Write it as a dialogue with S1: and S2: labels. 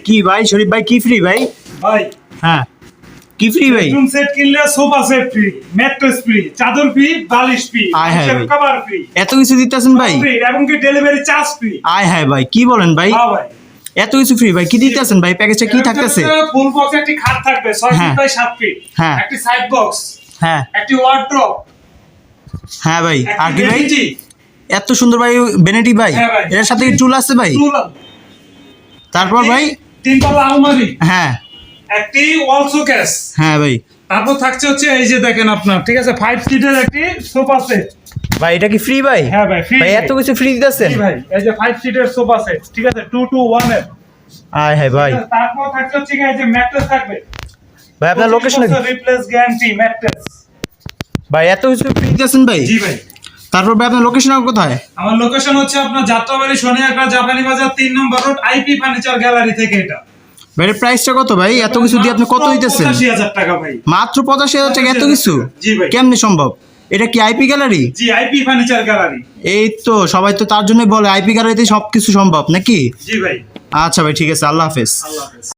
S1: কি ভাই শরীফ ভাই, কি ফ্রি ভাই?
S2: ভাই
S1: হ্যাঁ, কি ফ্রি ভাই?
S2: বেডরুম সেট কিনলে sofa set free, mattress free, চাদর ফ্রি, বালিশ ফ্রি,
S1: আয় হায় ভাই।
S2: কভার ফ্রি,
S1: এত কিছু দিতেছেন ভাই?
S2: ফ্রি এবং কি ডেলিভারি চার্জ ফ্রি।
S1: আয় হায় ভাই, কি বলেন ভাই?
S2: হ্যাঁ ভাই,
S1: এত কিছু ফ্রি ভাই, কি দিতেছেন ভাই? প্যাকেজটা কি থাকতেছে?
S2: ফুল বক্স একটি খাট থাকবে 6
S1: হ্যাঁ।
S2: ফিট বাই 7 ফিট,
S1: হ্যাঁ।
S2: একটি সাইড বক্স,
S1: হ্যাঁ
S2: একটি ওয়ার্ড্রপ,
S1: হ্যাঁ ভাই, আর কি ভাই?
S2: একটি
S1: এত সুন্দর ভাই ভ্যানিটি ভাই,
S2: হ্যাঁ ভাই।
S1: এর সাথে টুল আছে ভাই?
S2: টুল,
S1: তারপর ভাই?
S2: 3 তলা আলমারি,
S1: হ্যাঁ
S2: একটি ওয়াল শোকেস।
S1: হ্যাঁ ভাই।
S2: তারপর থাকছে হচ্ছে এই যে দেখেন আপনার, ঠিক আছে, 5 সিটের একটি সোফা সেট।
S1: ভাই এটা কি ফ্রি ভাই?
S2: হ্যাঁ ভাই, ফ্রি
S1: ভাই এত কিছু ফ্রি দিতেছেন?
S2: ভাই, এই যে 5 সিটের সোফা সেট, ঠিক আছে, 2 to 1 এর।
S1: আয় হায় ভাই।
S2: তারপর থাকছে হচ্ছে এই যে ম্যাট্রেস থাকবে
S1: ভাই আপনার লোকেশন?
S2: Replace guarantee mattress.
S1: ভাই এত কিছু ফ্রি দিতেছেন ভাই?
S2: জি ভাই।
S1: তারপর ভাই আপনার লোকেশন কোথায়?
S2: আমার লোকেশন হচ্ছে আপনার যাত্রাবাড়ি সোনিয়াকড়া জাপানি বাজার 3 নম্বর রোড, আইপি ফার্নিচার গ্যালারি থেকে। এটা
S1: ভাই প্রাইসটা কত ভাই? এত কিছু দিয়ে আপনি কত দিতেছেন?
S2: 85,000 টাকা ভাই।
S1: মাত্র 85,000 টাকা? এত কিছু
S2: জি ভাই।
S1: কেমনে সম্ভব? এটা কি আইপি গ্যালারি?
S2: জি, আইপি ফার্নিচার গ্যালারি।
S1: এই তো সবাই তো তার জন্যই বলে আইপি গ্যালারিতে সবকিছু সম্ভব নাকি?
S2: জি ভাই।
S1: আচ্ছা ভাই, ঠিক আছে, আল্লাহ হাফেজ।
S2: আল্লাহ হাফেজ।